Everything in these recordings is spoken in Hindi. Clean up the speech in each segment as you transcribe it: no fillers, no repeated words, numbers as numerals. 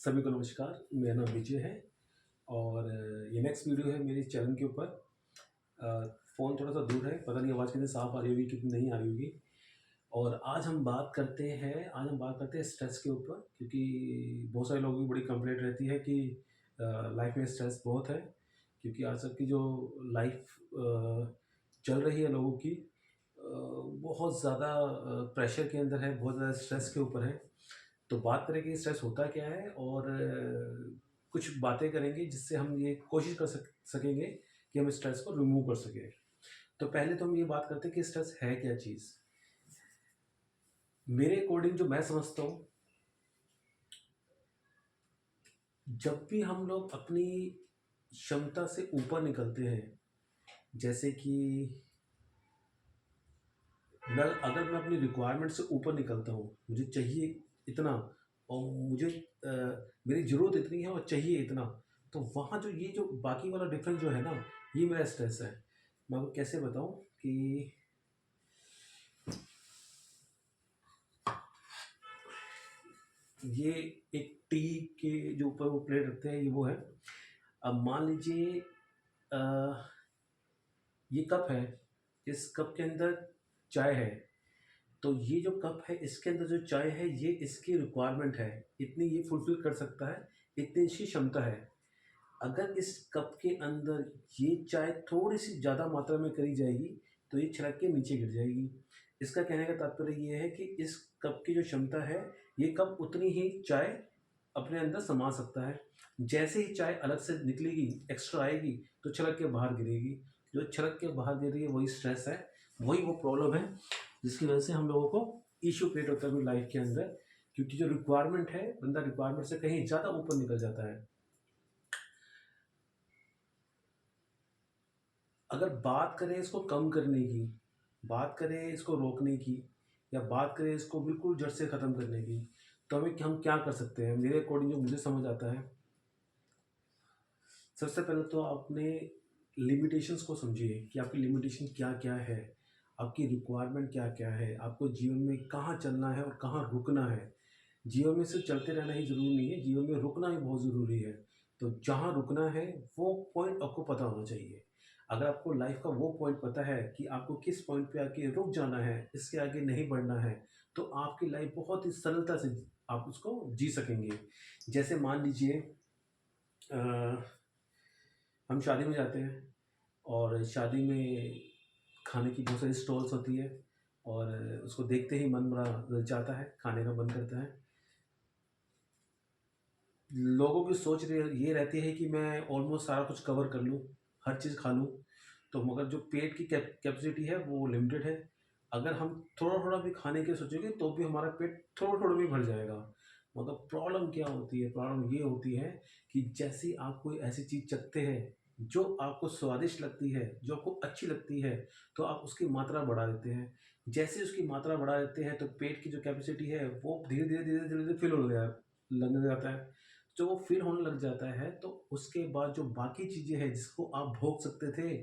सभी को नमस्कार। मेरा नाम विजय है और ये नेक्स्ट वीडियो है मेरे चैनल के ऊपर। फ़ोन थोड़ा-सा दूर है, पता नहीं आवाज़ कितनी साफ़ आ रही होगी, कितनी नहीं आ रही होगी। और आज हम बात करते हैं स्ट्रेस के ऊपर, क्योंकि बहुत सारे लोगों की बड़ी कंप्लेंट रहती है कि लाइफ़ में स्ट्रेस बहुत है। क्योंकि आज तक की जो लाइफ़ चल रही है लोगों की, बहुत ज़्यादा प्रेशर के अंदर है, बहुत ज़्यादा स्ट्रेस के ऊपर है। तो बात करें कि स्ट्रेस होता क्या है और कुछ बातें करेंगे जिससे हम ये कोशिश कर सकेंगे कि हम स्ट्रेस को रिमूव कर सकें। तो पहले तो हम ये बात करते हैं कि स्ट्रेस है क्या चीज़। मेरे अकॉर्डिंग जो मैं समझता हूँ, जब भी हम लोग अपनी क्षमता से ऊपर निकलते हैं, जैसे कि अगर मैं अपनी रिक्वायरमेंट से ऊपर निकलता हूँ, मुझे चाहिए इतना और मुझे मेरी ज़रूरत इतनी है और चाहिए इतना, तो वहाँ जो ये जो बाकी वाला डिफरेंस जो है ना, ये मेरा स्ट्रेस है। मैं आपको कैसे बताऊँ कि ये एक टी के जो ऊपर वो प्लेट रखते हैं, ये वो है। अब मान लीजिए ये कप है, इस कप के अंदर चाय है। तो ये जो कप है, इसके अंदर जो चाय है, ये इसकी रिक्वायरमेंट है, इतनी ये फुलफ़िल कर सकता है, इतनी इसकी क्षमता है। अगर इस कप के अंदर ये चाय थोड़ी-सी ज़्यादा मात्रा में करी जाएगी, तो ये छलक के नीचे गिर जाएगी। इसका कहने का तात्पर्य ये है कि इस कप की जो क्षमता है, ये कप उतनी ही चाय अपने अंदर समा सकता है। जैसे ही चाय अलग से निकलेगी, एक्स्ट्रा आएगी, तो छलक के बाहर गिरेगी। जो छलक के बाहर गिर रही है, वही स्ट्रेस है, वही वो प्रॉब्लम है, जिसकी वजह से हम लोगों को इश्यू क्रिएट होता है अपनी लाइफ़ के अंदर। क्योंकि जो रिक्वायरमेंट है, बंदा रिक्वायरमेंट से कहीं ज़्यादा ऊपर निकल जाता है। अगर बात करें इसको कम करने की, बात करें इसको रोकने की, या बात करें इसको बिल्कुल जड़ से ख़त्म करने की, तो हम क्या कर सकते हैं? मेरे अकॉर्डिंग जो मुझे समझ आता है, सबसे पहले तो आपने लिमिटेशंस को समझिए कि आपकी लिमिटेशन क्या-क्या है, आपकी रिक्वायरमेंट क्या-क्या है, आपको जीवन में कहाँ चलना है और कहाँ रुकना है। जीवन में सिर्फ चलते रहना ही ज़रूरी नहीं है, जीवन में रुकना भी बहुत ज़रूरी है। तो जहाँ रुकना है, वो पॉइंट आपको पता होना चाहिए। अगर आपको लाइफ़ का वो पॉइंट पता है कि आपको किस पॉइंट पे आके रुक जाना है, इसके आगे नहीं बढ़ना है, तो आपकी लाइफ़ बहुत ही सरलता से आप उसको जी सकेंगे। जैसे मान लीजिए अ, हम शादी में जाते हैं और शादी में खाने की बहुत सारी स्टॉल्स होती है और उसको देखते ही मन बड़ा ललचाता है, खाने का मन करता है। लोगों की सोच ये रहती है कि मैं ऑलमोस्ट सारा कुछ कवर कर लूँ, हर चीज़ खा लूँ, तो मगर जो पेट की कैपेसिटी है वो लिमिटेड है। अगर हम थोड़ा-थोड़ा भी खाने की सोचेंगे तो भी हमारा पेट थोड़ा-थोड़ा भी भर जाएगा। मगर प्रॉब्लम क्या होती है? प्रॉब्लम ये होती है कि जैसे ही आप कोई ऐसी चीज़ चखते हैं, जो आपको स्वादिष्ट लगती है, जो आपको अच्छी लगती है, तो आप उसकी मात्रा बढ़ा देते हैं। जैसे ही उसकी मात्रा बढ़ा देते हैं, तो पेट की जो कैपेसिटी है, वो धीरे-धीरे, धीरे-धीरे फिल हो गया लगने लगता है। जब वो फ़ील होने लग जाता है, तो उसके बाद जो बाकी चीज़ें हैं जिसको आप भोग सकते थे,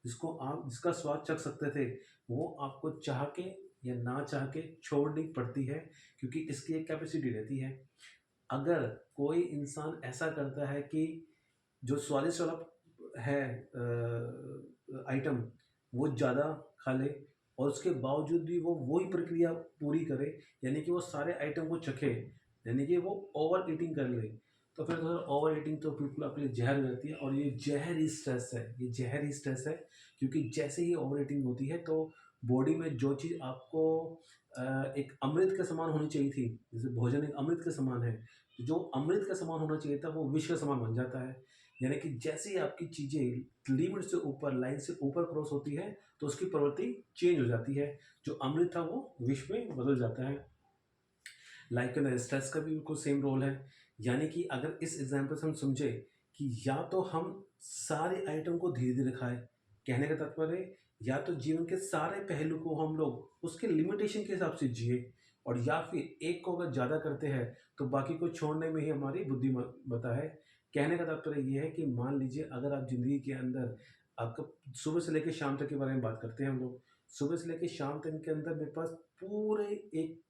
जिसका स्वाद चख सकते थे, वो आपको चाह के या ना चाह के छोड़नी पड़ती है, क्योंकि इसकी एक कैपेसिटी रहती है। अगर कोई इंसान ऐसा करता है कि जो स्वादिष्ट वाला है आइटम, वो ज़्यादा खा ले और उसके बावजूद भी वो वही प्रक्रिया पूरी करे, यानी कि वो सारे आइटम को चखे, यानी कि वो ओवर ईटिंग कर ले, तो फिर तो ओवर ईटिंग तो बिल्कुल आपके लिए ज़हर हो जाती है और ये ज़हर ही स्ट्रेस है, ये ज़हर ही स्ट्रेस है। क्योंकि जैसे ही ओवर ईटिंग होती है, तो बॉडी में जो चीज़ आपको एक अमृत के समान होनी चाहिए थी, जैसे भोजन एक अमृत के समान है, जो अमृत का समान होना चाहिए था, वो विष का समान बन जाता है। यानी कि जैसे ही आपकी चीज़ें लिमिट से ऊपर, लाइन से ऊपर क्रॉस होती है, तो उसकी प्रवृत्ति चेंज हो जाती है। जो अमृत था, वो विष में बदल जाता है। लाइफ के अंदर स्ट्रेस का भी बिल्कुल सेम रोल है। यानी कि अगर इस एग्ज़ाम्पल से हम समझे कि या तो हम सारे आइटम को धीरे-धीरे खाएँ, कहने का तात्पर्य या तो जीवन के सारे पहलू को हम लोग उसके लिमिटेशन के हिसाब से जिए, और या फिर एक को अगर ज़्यादा करते हैं, तो बाकी को छोड़ने में ही हमारी बुद्धिमत्ता है। कहने का तात्पर्य ये है कि मान लीजिए अगर आप ज़िंदगी के अंदर आपका सुबह से लेके शाम तक के बारे में बात करते हैं हम लोग। सुबह से लेके शाम तक के अंदर मेरे पास पूरे एक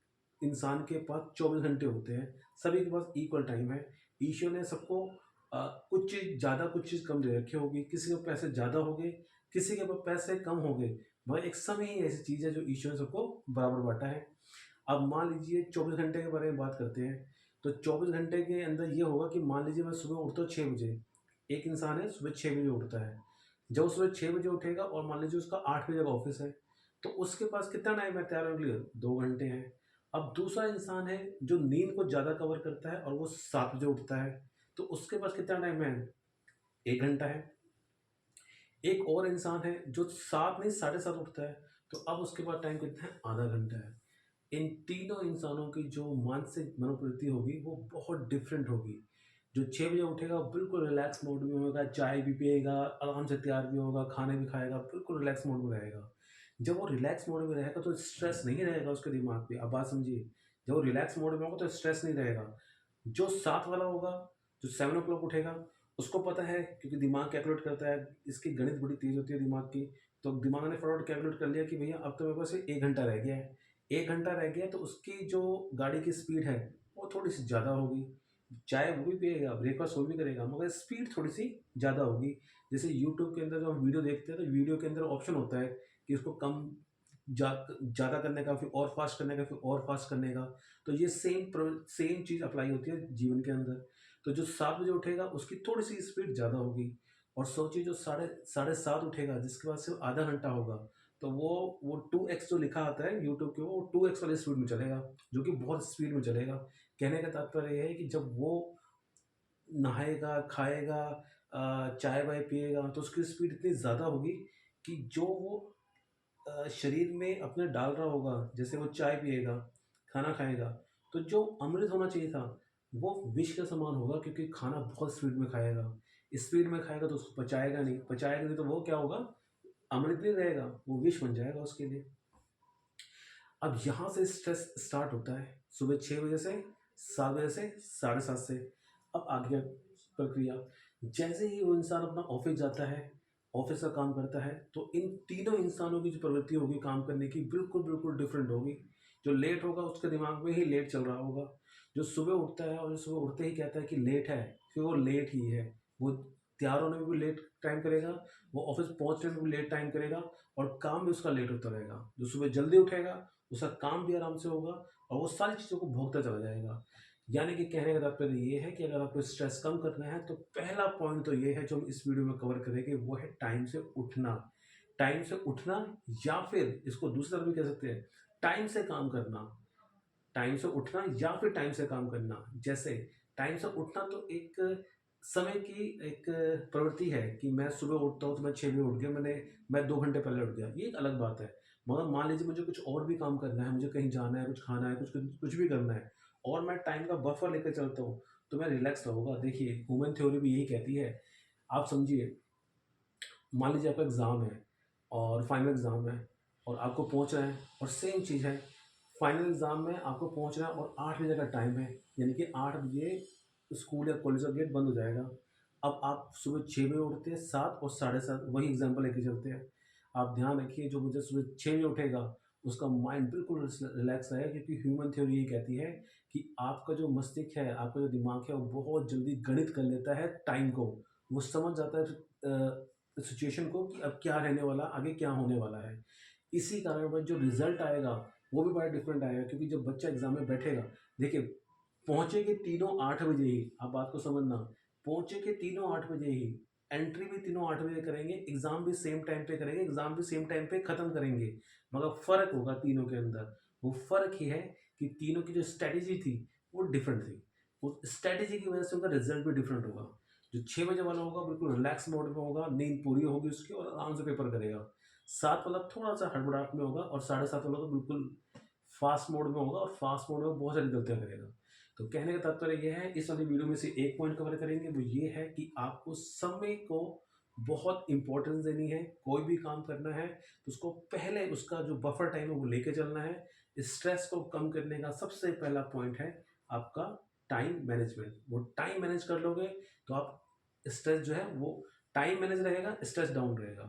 इंसान के पास 24 घंटे होते हैं, सभी के पास इक्वल टाइम है। ईश्वर ने सबको कुछ चीज़ ज़्यादा, कुछ चीज़ कम दे रखी होगी, किसी के पैसे ज़्यादा हो गए, किसी के पैसे कम हो गए, मगर एक समय ही ऐसी चीज़ है जो ईश्वर ने सबको बराबर बाँटा है। अब मान लीजिए 24 घंटे के बारे में बात करते हैं, तो 24 घंटे के अंदर ये होगा कि मान लीजिए मैं सुबह उठता हूँ 6 बजे, एक इंसान है सुबह 6 बजे उठता है। जब वो सुबह 6 बजे उठेगा और मान लीजिए उसका 8 बजे का ऑफ़िस है, तो उसके पास कितना टाइम है तैयार होने के लिए? 2 घंटे हैं। अब दूसरा इंसान है जो नींद को ज़्यादा कवर करता है और वो 7 बजे उठता है, तो उसके पास कितना टाइम है? 1 घंटा है। एक और इंसान है जो 7 नहीं 7:30 उठता है, तो अब उसके पास टाइम कितना है? आधा घंटा है। इन तीनों इंसानों की जो मानसिक मनोप्रवृत्ति होगी वो बहुत डिफरेंट होगी। जो 6 बजे उठेगा वो बिल्कुल रिलैक्स मोड में होगा, चाय भी पिएगा, आराम से तैयार भी होगा, खाना भी खाएगा, बिल्कुल रिलैक्स मोड में रहेगा। जब वो रिलैक्स मोड में रहेगा तो स्ट्रेस नहीं रहेगा उसके दिमाग पे, अब बात समझिए। जब वो रिलैक्स मोड में होगा तो स्ट्रेस नहीं रहेगा। जो 7 वाला होगा, जो 7 ओ क्लॉक उठेगा, उसको पता है क्योंकि दिमाग कैलकुलेट करता है, इसकी गणित बड़ी तेज़ होती है दिमाग की, तो दिमाग ने फटाफट कैलकुलेट कर लिया कि भैया अब तो मेरे पास 1 घंटा रह गया है। 1 घंटा रह गया तो उसकी जो गाड़ी की स्पीड है, वो थोड़ी-सी ज़्यादा होगी। चाय वो भी पिएगा, ब्रेकफ़ास्ट वो भी करेगा, मगर स्पीड थोड़ी-सी ज़्यादा होगी। जैसे यूट्यूब के अंदर जब हम वीडियो देखते हैं, तो वीडियो के अंदर ऑप्शन होता है कि उसको कम ज़्यादा करने का, फिर और फ़ास्ट करने का, फिर और फ़ास्ट करने का। तो ये सेम चीज़ अप्लाई होती है जीवन के अंदर। तो जो 7 बजे उठेगा, उसकी थोड़ी-सी स्पीड ज़्यादा होगी और सोचिए जो साढ़े 7 उठेगा, जिसके पास सिर्फ़ आधा घंटा होगा, तो वो 2x जो लिखा आता है यूट्यूब के, वो 2x वाली स्पीड में चलेगा, जो कि बहुत स्पीड में चलेगा। कहने का तात्पर्य ये है कि जब वो नहाएगा, खाएगा, चाय-वाय पिएगा, तो उसकी स्पीड इतनी ज़्यादा होगी कि जो वो शरीर में अपने डाल रहा होगा, जैसे वो चाय पिएगा, खाना खाएगा, तो जो अमृत होना चाहिए था, वो विष के समान होगा क्योंकि खाना बहुत स्पीड में खाएगा। स्पीड में खाएगा तो उसको पचाएगा नहीं तो वो क्या होगा? अमृत नहीं रहेगा, वो विष बन जाएगा उसके लिए। अब यहाँ से स्ट्रेस स्टार्ट होता है, सुबह 6 बजे से, 7 बजे से, साढ़े 7 से। अब आगे प्रक्रिया, जैसे ही वो इंसान अपना ऑफ़िस जाता है, ऑफ़िस का काम करता है, तो इन तीनों इंसानों की जो प्रवृत्ति होगी काम करने की, बिल्कुल डिफ़रेंट होगी। जो लेट होगा उसके दिमाग में ही लेट चल रहा होगा। जो सुबह उठता है और जो सुबह उठते ही कहता है कि लेट है, फिर वो लेट ही है। वो तैयार होने में भी लेट टाइम करेगा, वो ऑफ़िस पहुँचने में भी लेट टाइम करेगा और काम भी उसका लेट होता रहेगा। जो सुबह जल्दी उठेगा, उसका काम भी आराम से होगा और वो सारी चीज़ों को भोगता चला जाएगा। यानी कि कहने का तात्पर्य ये है कि अगर आपको स्ट्रेस कम करना है तो पहला पॉइंट तो ये है जो हम इस वीडियो में कवर करेंगे, वो है टाइम से उठना। टाइम से उठना, या फिर इसको दूसरी तरफ भी कह सकते हैं, टाइम से काम करना। टाइम से उठना या फिर टाइम से काम करना। जैसे टाइम से उठना तो एक समय की एक प्रवृत्ति है कि मैं सुबह उठता हूँ तो मैं 6 बजे उठ गया, मैं 2 घंटे पहले उठ गया, ये एक अलग बात है। मगर मान लीजिए मुझे कुछ और भी काम करना है, मुझे कहीं जाना है, कुछ खाना है, कुछ भी करना है और मैं टाइम का बफर लेकर चलता हूँ, तो मैं रिलैक्स रहूँगा। देखिए, ह्यूमन थ्योरी भी यही कहती है। आप समझिए, मान लीजिए आपका एग्ज़ाम है और फाइनल एग्ज़ाम है और आपको पहुँचना है और सेम चीज़ है, फाइनल एग्ज़ाम में आपको पहुँचना है और 8 बजे का टाइम है, यानी कि 8 बजे स्कूल या कॉलेज का गेट बंद हो जाएगा। अब आप सुबह 6 बजे उठते हैं, 7 और साढ़े 7, वही एग्ज़ाम्पल लेके चलते हैं। आप ध्यान रखिए, जो मुझे सुबह 6 बजे उठेगा, उसका माइंड बिल्कुल रिलैक्स रहेगा क्योंकि ह्यूमन थ्योरी ये कहती है कि आपका जो मस्तिष्क है, आपका जो दिमाग है, वो बहुत जल्दी गणित कर लेता है टाइम को। वो समझ जाता है सिचुएशन को कि अब क्या रहने वाला, आगे क्या होने वाला है। इसी कारणवश जो रिज़ल्ट आएगा, वो भी बड़ा डिफरेंट आएगा क्योंकि जब बच्चा एग्ज़ाम में बैठेगा, देखिए, पहुँचेंगे तीनों 8 बजे ही, आप बात को समझना, पहुँचेंगे तीनों 8 बजे ही, एंट्री भी तीनों 8 बजे करेंगे, एग्ज़ाम भी सेम टाइम पे करेंगे, एग्ज़ाम भी सेम टाइम पे ख़त्म करेंगे, मगर फ़र्क होगा तीनों के अंदर। वो फ़र्क ये है कि तीनों की जो स्ट्रैटेजी थी, वो डिफरेंट थी। उस स्ट्रैटेजी की वजह से उनका रिज़ल्ट भी डिफरेंट होगा। जो 6 बजे वाला होगा बिल्कुल रिलैक्स मोड में होगा, नींद पूरी होगी उसकी और आराम से पेपर करेगा। 7 वाला थोड़ा-सा हड़बड़ाहट में होगा और साढ़े 7 वाला तो बिल्कुल फ़ास्ट मोड में होगा और फ़ास्ट मोड में बहुत सारी गलतियाँ करेगा। तो कहने का तात्पर्य ये है, इस वाली वीडियो में से एक पॉइंट कवर करेंगे, वो ये है कि आपको समय को बहुत इम्पोर्टेंस देनी है। कोई भी काम करना है तो उसको पहले उसका जो बफर टाइम है वो लेके चलना है। स्ट्रेस को कम करने का सबसे पहला पॉइंट है आपका टाइम मैनेजमेंट। वो टाइम मैनेज कर लोगे तो आप स्ट्रेस जो है वो, टाइम मैनेज रहेगा, स्ट्रेस डाउन रहेगा।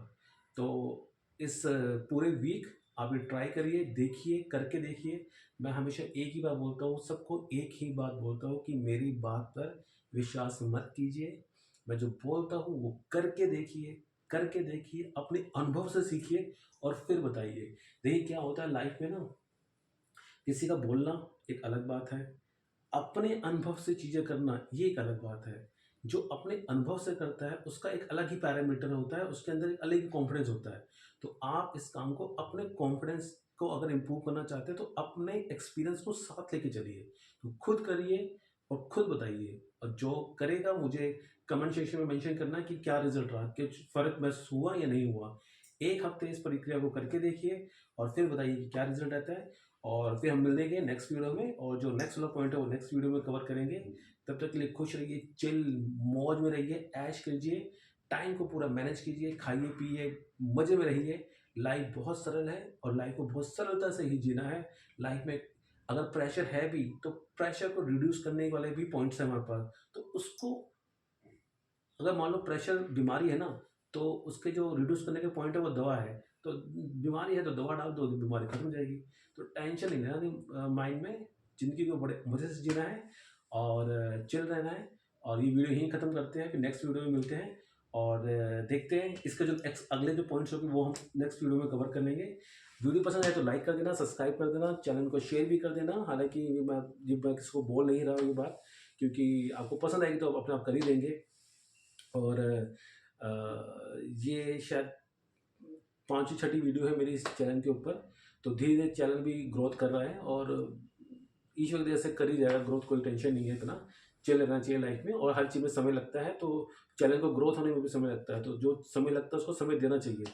तो इस पूरे वीक आप ये ट्राई करिए, देखिए, करके देखिए। मैं हमेशा एक ही बात बोलता हूँ, सबको एक ही बात बोलता हूँ कि मेरी बात पर विश्वास मत कीजिए। मैं जो बोलता हूँ वो करके देखिए, अपने अनुभव से सीखिए और फिर बताइए। देखिए क्या होता है लाइफ में ना, किसी का बोलना एक अलग बात है, अपने अनुभव से चीज़ें करना ये एक अलग बात है। जो अपने अनुभव से करता है उसका एक अलग ही पैरामीटर होता है, उसके अंदर एक अलग ही कॉन्फिडेंस होता है। तो आप इस काम को अपने कॉन्फिडेंस को अगर इम्प्रूव करना चाहते हैं तो अपने एक्सपीरियंस को साथ लेके चलिए। तो खुद करिए और खुद बताइए, और जो करेगा मुझे कमेंट सेक्शन में मेंशन करना कि क्या रिजल्ट रहा, कुछ फ़र्क महसूस हुआ या नहीं हुआ। 1 हफ्ते इस प्रक्रिया को करके देखिए और फिर बताइए कि क्या रिजल्ट आता है। और फिर हम मिलेंगे नेक्स्ट वीडियो में, और जो नेक्स्ट वाला पॉइंट है वो नेक्स्ट वीडियो में कवर करेंगे। तब तक के लिए खुश रहिए, चिल मौज में रहिए, ऐश कीजिए, टाइम को पूरा मैनेज कीजिए, खाइए पिए, मज़े में रहिए। लाइफ बहुत सरल है और लाइफ को बहुत सरलता से ही जीना है। लाइफ में अगर प्रेशर है भी तो प्रेशर को रिड्यूस करने वाले भी पॉइंट्स हैं हमारे पास। तो उसको, अगर मान लो प्रेशर बीमारी है ना, तो उसके जो रिड्यूस करने के पॉइंट है वो दवा है। तो बीमारी है तो दवा डाल दो, बीमारी खत्म हो जाएगी। तो टेंशन नहीं लेना माइंड में, ज़िंदगी को बड़े मज़े से जीना है और चिल रहना है। और ये वीडियो यहीं ख़त्म करते हैं, फिर नेक्स्ट वीडियो में मिलते हैं और देखते हैं इसके जो अगले जो पॉइंट्स होंगे वो हम नेक्स्ट वीडियो में कवर कर लेंगे। वीडियो पसंद आए तो लाइक कर देना, सब्सक्राइब कर देना, चैनल को शेयर भी कर देना। हालांकि ये मैं किसी को बोल नहीं रहा हूँ ये बात, क्योंकि आपको पसंद आएगी तो आप अपने आप कर ही देंगे। और ये शायद 5वीं छठी वीडियो है मेरी इस चैनल के ऊपर। तो धीरे धीरे चैनल भी ग्रोथ कर रहा है और ईश्वर की दया से कर ही जाएगा ग्रोथ, कोई टेंशन नहीं है। इतना चिल रहना चाहिए लाइफ में, और हर चीज़ में समय लगता है, तो चैनल को ग्रोथ होने में भी समय लगता है। तो जो समय लगता है उसको समय देना चाहिए।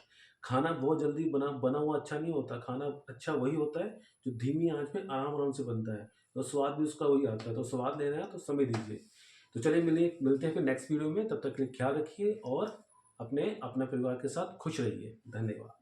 खाना बहुत जल्दी बना बना हुआ अच्छा नहीं होता, खाना अच्छा वही होता है जो धीमी आंच में आराम आराम से बनता है, तो स्वाद भी उसका वही आता है। तो स्वाद लेना है तो समय दीजिए। तो चलिए मिलते हैं फिर नेक्स्ट वीडियो में। तब तक के लिए ख्याल रखिए और अपने परिवार के साथ खुश रहिए। धन्यवाद।